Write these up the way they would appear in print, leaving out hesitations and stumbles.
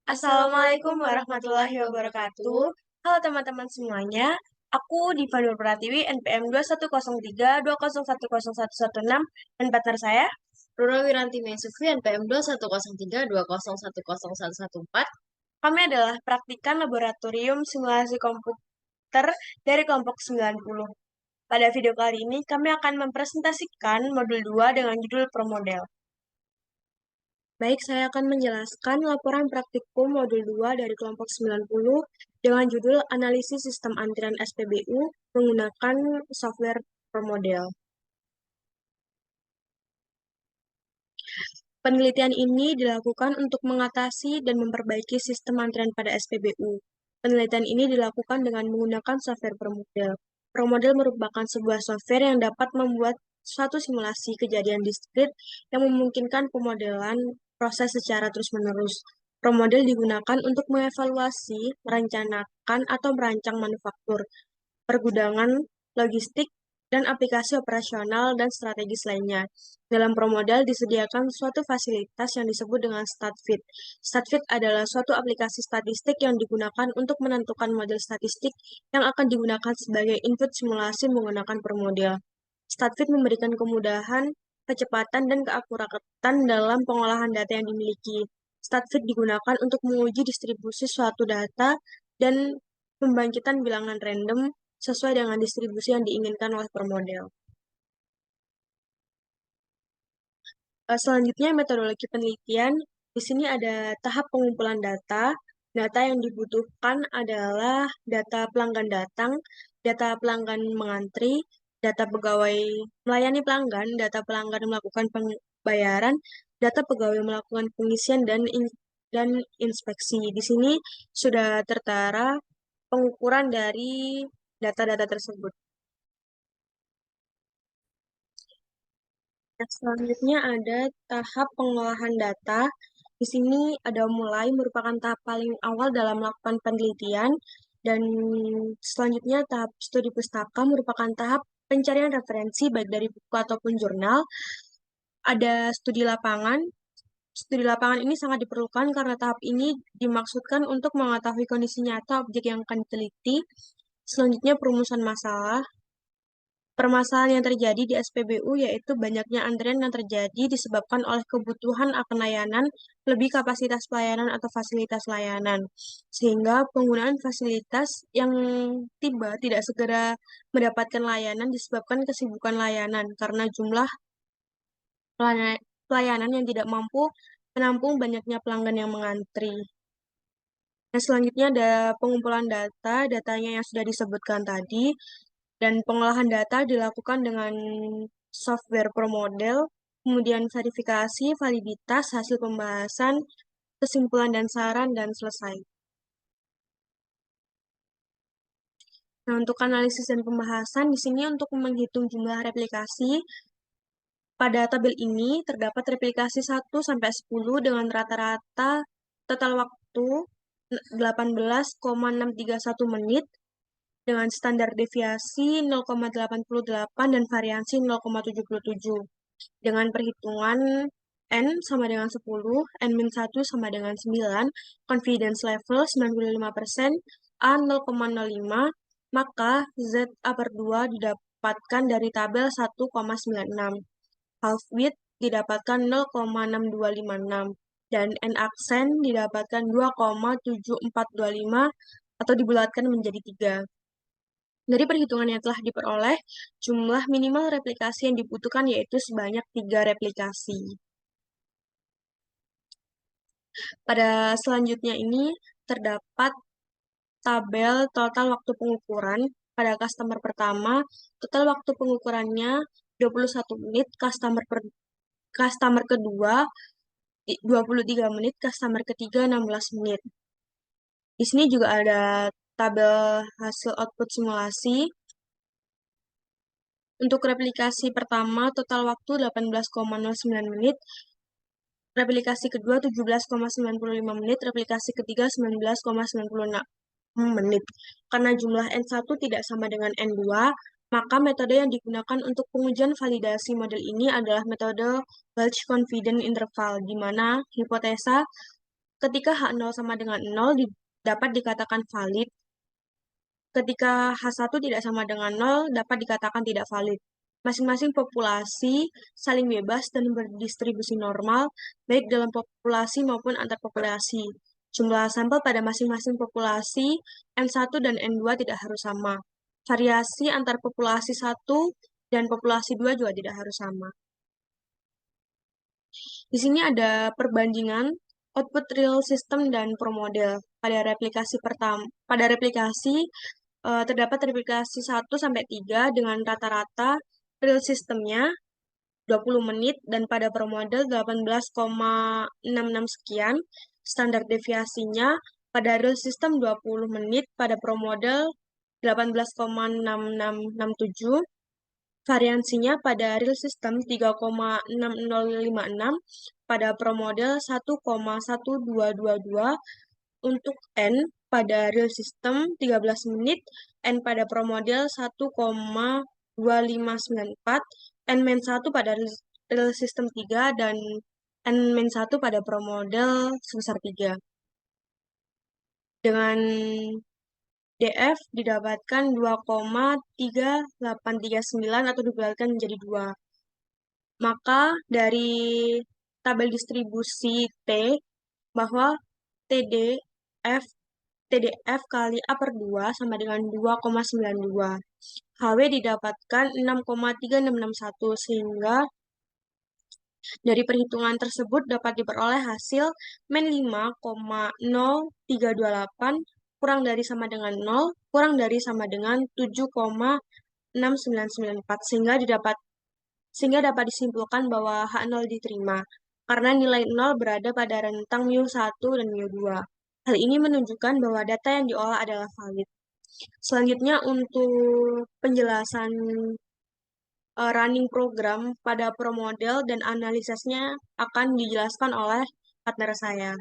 Assalamualaikum warahmatullahi wabarakatuh. Halo teman-teman semuanya, aku Diva Nur Pratiwi, NPM 210320101116 dan partner saya. Rura Wiranti Mesufi, NPM 210320101114. Kami adalah praktikan laboratorium simulasi komputer dari kelompok 90. Pada video kali ini, kami akan mempresentasikan modul 2 dengan judul Promodel. Baik, saya akan menjelaskan laporan praktikum modul 2 dari kelompok 90 dengan judul Analisis Sistem Antrian SPBU menggunakan software Promodel. Penelitian ini dilakukan untuk mengatasi dan memperbaiki sistem antrian pada SPBU. Penelitian ini dilakukan dengan menggunakan software Promodel. Promodel merupakan sebuah software yang dapat membuat suatu simulasi kejadian diskrit yang memungkinkan pemodelan proses secara terus-menerus. Promodel digunakan untuk mengevaluasi, merencanakan, atau merancang manufaktur, pergudangan, logistik, dan aplikasi operasional dan strategis lainnya. Dalam Promodel disediakan suatu fasilitas yang disebut dengan StatFit. StatFit adalah suatu aplikasi statistik yang digunakan untuk menentukan model statistik yang akan digunakan sebagai input simulasi menggunakan Promodel. StatFit memberikan kemudahan, kecepatan, dan keakuratan dalam pengolahan data yang dimiliki. StatFit digunakan untuk menguji distribusi suatu data dan pembangkitan bilangan random sesuai dengan distribusi yang diinginkan oleh Promodel. Selanjutnya, metodologi penelitian. Di sini ada tahap pengumpulan data. Data yang dibutuhkan adalah data pelanggan datang, data pelanggan mengantri, data pegawai melayani pelanggan, data pelanggan melakukan pembayaran, data pegawai melakukan pengisian dan inspeksi. Di sini sudah tertera pengukuran dari data-data tersebut. Nah, selanjutnya ada tahap pengolahan data. Di sini ada mulai merupakan tahap paling awal dalam melakukan penelitian dan selanjutnya tahap studi pustaka merupakan tahap pencarian referensi baik dari buku ataupun jurnal. Ada studi lapangan. Studi lapangan ini sangat diperlukan karena tahap ini dimaksudkan untuk mengetahui kondisi nyata objek yang akan diteliti. Selanjutnya perumusan masalah. Permasalahan yang terjadi di SPBU yaitu banyaknya antrian yang terjadi disebabkan oleh kebutuhan akan layanan, lebih kapasitas pelayanan atau fasilitas layanan. Sehingga penggunaan fasilitas yang tiba tidak segera mendapatkan layanan disebabkan kesibukan layanan karena jumlah pelayanan yang tidak mampu menampung banyaknya pelanggan yang mengantri. Nah, selanjutnya ada pengumpulan data, datanya yang sudah disebutkan tadi, dan pengolahan data dilakukan dengan software Promodel, kemudian verifikasi, validitas, hasil pembahasan, kesimpulan dan saran, dan selesai. Nah, untuk analisis dan pembahasan, di sini untuk menghitung jumlah replikasi, pada tabel ini terdapat replikasi 1 sampai 10 dengan rata-rata total waktu 18,631 menit dengan standar deviasi 0,88 dan variansi 0,77. Dengan perhitungan N sama dengan 10, N-1 sama dengan 9, confidence level 95%, A 0,05, maka Z upper 2 didapatkan dari tabel 1,96. Half width didapatkan 0,6256 dan N aksen didapatkan 2,7425 atau dibulatkan menjadi 3. Dari perhitungan yang telah diperoleh, jumlah minimal replikasi yang dibutuhkan yaitu sebanyak 3 replikasi. Pada selanjutnya ini terdapat tabel total waktu pengukuran. Pada customer pertama, total waktu pengukurannya 21 menit, customer kedua 23 menit, customer ketiga 16 menit. Di sini juga ada tabel hasil output simulasi. Untuk replikasi pertama, total waktu 18,09 menit, replikasi kedua 17,95 menit, replikasi ketiga 19,96 menit. Karena jumlah N1 tidak sama dengan N2, maka metode yang digunakan untuk pengujian validasi model ini adalah metode Welch Confidence Interval, di mana hipotesa Ketika H0 sama dengan 0 dapat dikatakan valid. Ketika H1 tidak sama dengan 0 dapat dikatakan tidak valid. Masing-masing populasi saling bebas dan berdistribusi normal, baik dalam populasi maupun antar populasi. Jumlah sampel pada masing-masing populasi N1 dan N2 tidak harus sama. Variasi antar populasi 1 dan populasi 2 juga tidak harus sama. Di sini ada perbandingan output real system dan pro model. Pada replikasi terdapat replikasi 1 sampai 3 dengan rata-rata real systemnya 20 menit dan pada pro model 18,66 sekian. Standar deviasinya pada real system 20 menit, pada pro model 18,6667. Variansinya pada real system 3,6056, pada pro model 1,1222. Untuk N pada real system 13 menit, N pada pro model 1,2594, N-1 pada real system 3, dan N-1 pada pro model sebesar 3. Dengan DF didapatkan 2,3839 atau dibulatkan menjadi 2. Maka dari tabel distribusi T bahwa TDF TDF kali A per 2 sama dengan 2,92. HW didapatkan 6,3661 sehingga dari perhitungan tersebut dapat diperoleh hasil min 5,0328 kurang dari sama dengan 0 kurang dari sama dengan 7,6994 sehingga dapat disimpulkan bahwa H0 diterima karena nilai 0 berada pada rentang mu1 dan mu2. Hal ini menunjukkan bahwa data yang diolah adalah valid. Selanjutnya untuk penjelasan running program pada pro model dan analisisnya akan dijelaskan oleh partner saya.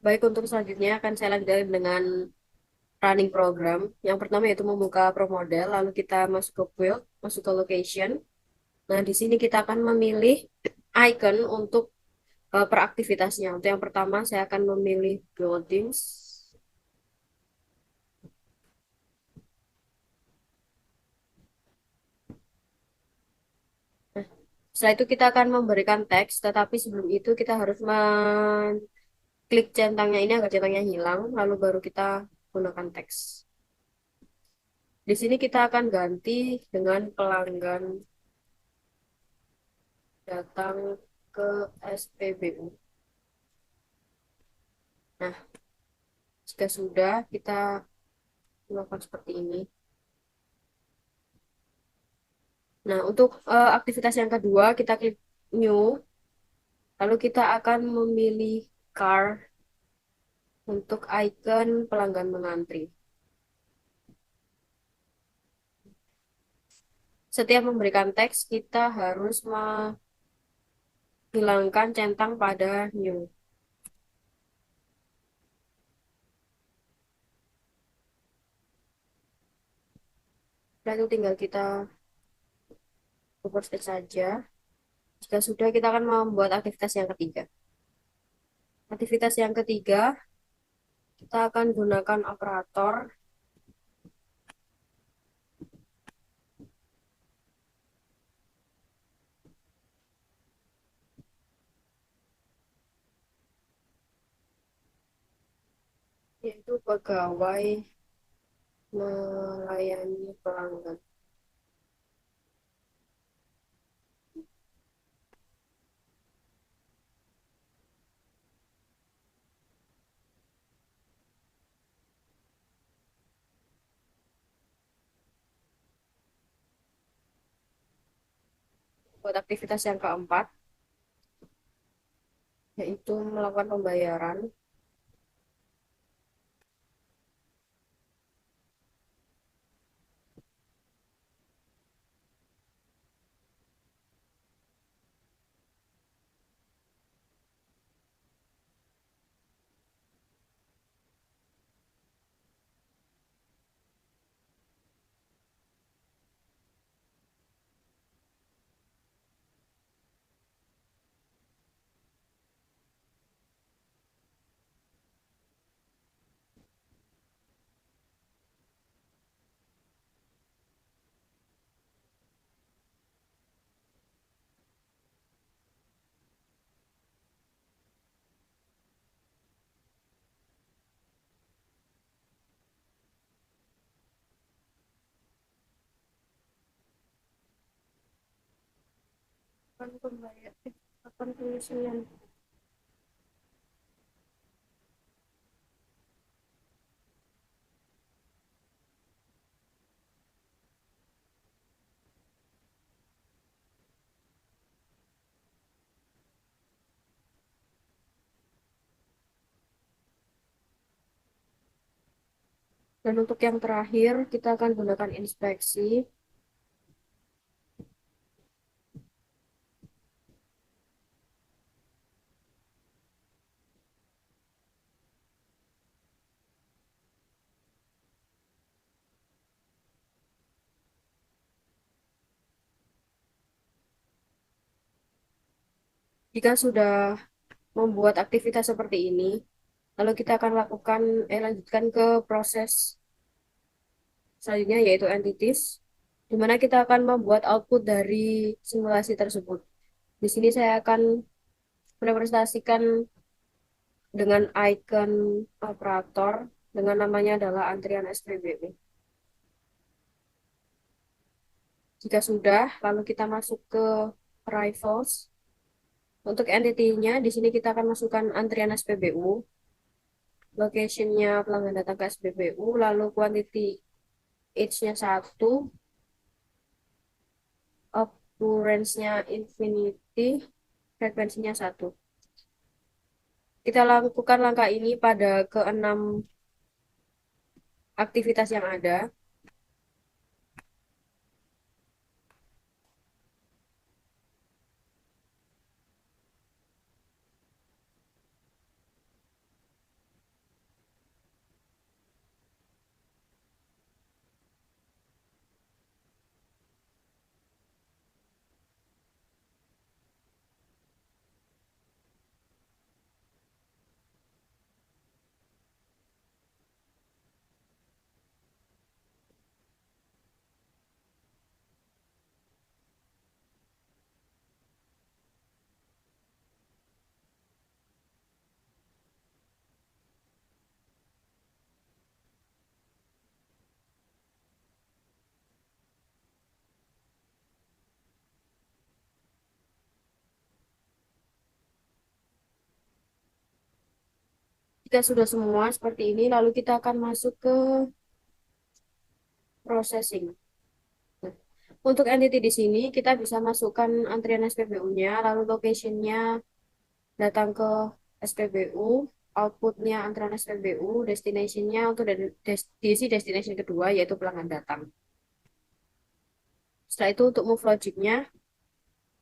Baik, untuk selanjutnya akan saya lanjutkan dengan running program. Yang pertama yaitu membuka pro model, lalu kita masuk ke build, masuk ke location. Nah, di sini kita akan memilih icon untuk per aktivitasnya. Untuk yang pertama, saya akan memilih buildings. Nah, setelah itu kita akan memberikan teks, tetapi sebelum itu kita harus klik centangnya ini agar centangnya hilang, lalu baru kita gunakan teks. Di sini kita akan ganti dengan pelanggan datang ke SPBU. Nah, jika sudah, kita melakukan seperti ini. Nah, untuk aktivitas yang kedua, kita klik New, lalu kita akan memilih Car untuk icon pelanggan mengantri. Setiap memberikan teks, kita harus menghilangkan centang pada New. Setelah itu tinggal kita paste saja. Jika sudah, kita akan membuat aktivitas yang ketiga. Aktivitas yang ketiga, kita akan gunakan operator yaitu pegawai melayani pelanggan. Buat aktivitas yang keempat, yaitu melakukan pembayaran. Kapan pembayar? Kapan pengisian? Dan untuk yang terakhir, kita akan gunakan inspeksi. Jika sudah membuat aktivitas seperti ini, lalu kita akan lanjutkan ke proses selanjutnya, yaitu entities, di mana kita akan membuat output dari simulasi tersebut. Di sini saya akan merepresentasikan dengan icon operator dengan namanya adalah antrian SPBU. Jika sudah, lalu kita masuk ke arrivals. Untuk entity-nya, di sini kita akan masukkan antrian SPBU, location-nya pelanggan datang ke SPBU, lalu quantity age-nya 1, occurrence-nya infinity, frekuensinya 1. Kita lakukan langkah ini pada keenam aktivitas yang ada. Jika sudah semua seperti ini, lalu kita akan masuk ke processing. Nah, untuk entity di sini, kita bisa masukkan antrian SPBU-nya, lalu location-nya datang ke SPBU, output-nya antrian SPBU, destination-nya untuk diisi destination kedua, yaitu pelanggan datang. Setelah itu untuk move logic-nya,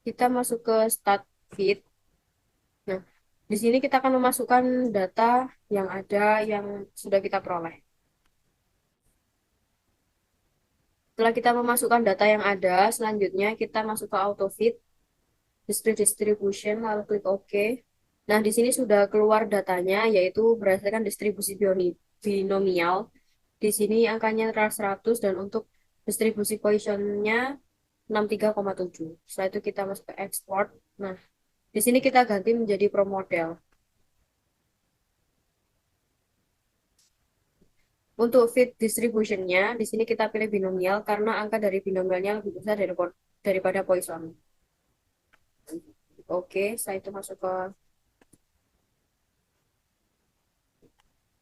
kita masuk ke start feed. Nah, di sini kita akan memasukkan data yang ada yang sudah kita peroleh. Setelah kita memasukkan data yang ada, selanjutnya kita masuk ke auto feed, display distribution, lalu klik OK. Nah, di sini sudah keluar datanya, yaitu berdasarkan distribusi binomial. Di sini angkanya adalah 100 dan untuk distribusi Poisson-nya 63,7. Setelah itu kita masuk ke export. Nah, di sini kita ganti menjadi pro model. Untuk fit distribution-nya, di sini kita pilih binomial karena angka dari binomialnya lebih besar daripada Poisson. Oke, setelah itu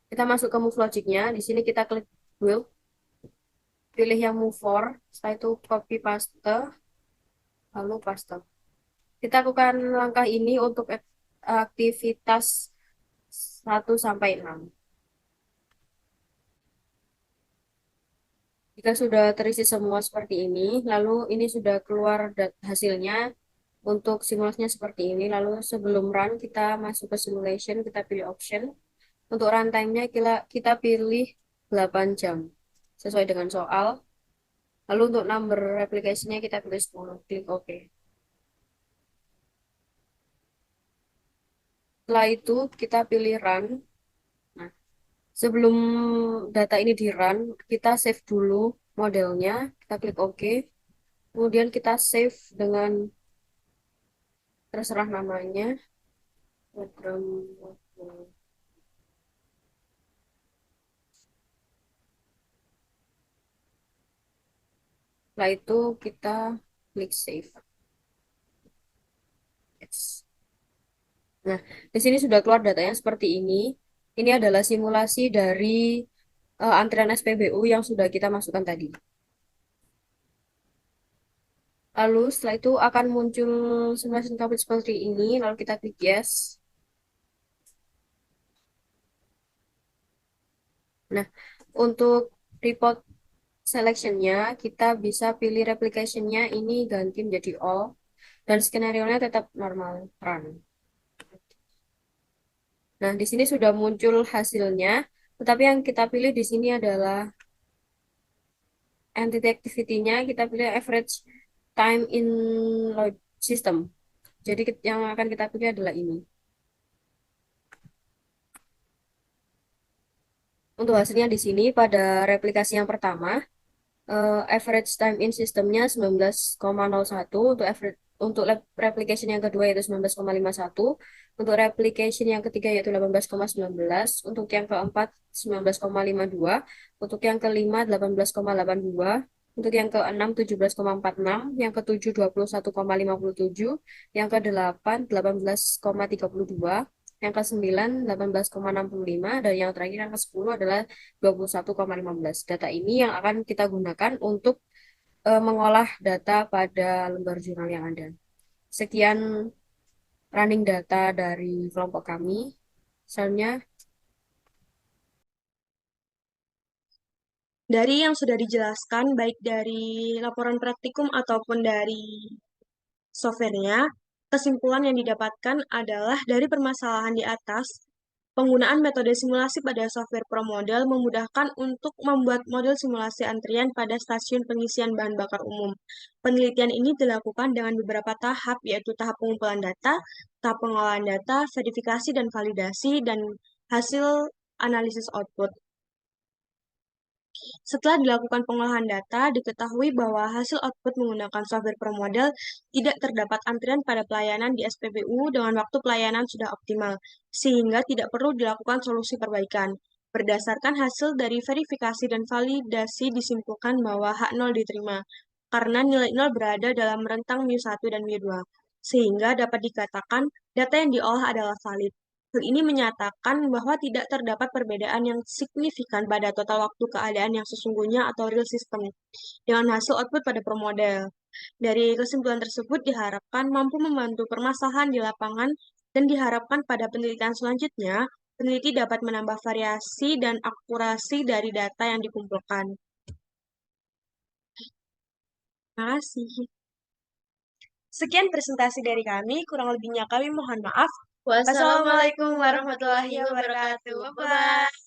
kita masuk ke move logic-nya. Di sini kita klik wheel, pilih yang move for, setelah itu copy paste, lalu paste. Kita lakukan langkah ini untuk aktivitas 1 sampai 6. Jika sudah terisi semua seperti ini, lalu ini sudah keluar hasilnya untuk simulasinya seperti ini. Lalu sebelum run, kita masuk ke simulation, kita pilih option. Untuk runtime-nya kita pilih 8 jam sesuai dengan soal. Lalu untuk number application-nya kita pilih 10, klik OK. Setelah itu kita pilih run. Nah, sebelum data ini di run, kita save dulu modelnya, kita klik OK. Kemudian kita save dengan terserah namanya, program. Setelah itu kita klik save. Nah, di sini sudah keluar datanya seperti ini. Ini adalah simulasi dari antrian SPBU yang sudah kita masukkan tadi. Lalu setelah itu akan muncul simulasi complete seperti ini. Lalu kita klik yes. Nah, untuk report selection-nya, kita bisa pilih replication-nya ini ganti menjadi all. Dan skenario-nya tetap normal run. Nah, di sini sudah muncul hasilnya. Tetapi yang kita pilih di sini adalah entity activity-nya. Kita pilih average time in load system. Jadi yang akan kita pilih adalah ini. Untuk hasilnya di sini pada replikasi yang pertama, average time in sistemnya 19,01, untuk replication yang kedua yaitu 19,51, untuk replication yang ketiga yaitu 18,19, untuk yang keempat 19,52, untuk yang kelima 18,82, untuk yang keenam 17,46, yang ketujuh 21,57, yang kedelapan 18,32, yang ke-9 18,65, dan yang terakhir yang ke-10 adalah 21,15. Data ini yang akan kita gunakan untuk mengolah data pada lembar jurnal yang ada. Sekian running data dari kelompok kami. Selanjutnya, Dari yang sudah dijelaskan, baik dari laporan praktikum ataupun dari softwarenya, kesimpulan yang didapatkan adalah dari permasalahan di atas, penggunaan metode simulasi pada software ProModel memudahkan untuk membuat model simulasi antrian pada stasiun pengisian bahan bakar umum. Penelitian ini dilakukan dengan beberapa tahap, yaitu tahap pengumpulan data, tahap pengolahan data, verifikasi dan validasi, dan hasil analisis output. Setelah dilakukan pengolahan data, diketahui bahwa hasil output menggunakan software ProModel tidak terdapat antrian pada pelayanan di SPBU dengan waktu pelayanan sudah optimal, sehingga tidak perlu dilakukan solusi perbaikan. Berdasarkan hasil dari verifikasi dan validasi disimpulkan bahwa H0 diterima, karena nilai 0 berada dalam rentang mu1 dan mu2, sehingga dapat dikatakan data yang diolah adalah valid. Hal ini menyatakan bahwa tidak terdapat perbedaan yang signifikan pada total waktu keadaan yang sesungguhnya atau real system dengan hasil output pada ProModel. Dari kesimpulan tersebut diharapkan mampu membantu permasalahan di lapangan dan diharapkan pada penelitian selanjutnya, peneliti dapat menambah variasi dan akurasi dari data yang dikumpulkan. Terima kasih. Sekian presentasi dari kami, kurang lebihnya kami mohon maaf. Wassalamualaikum warahmatullahi wabarakatuh. Bye-bye.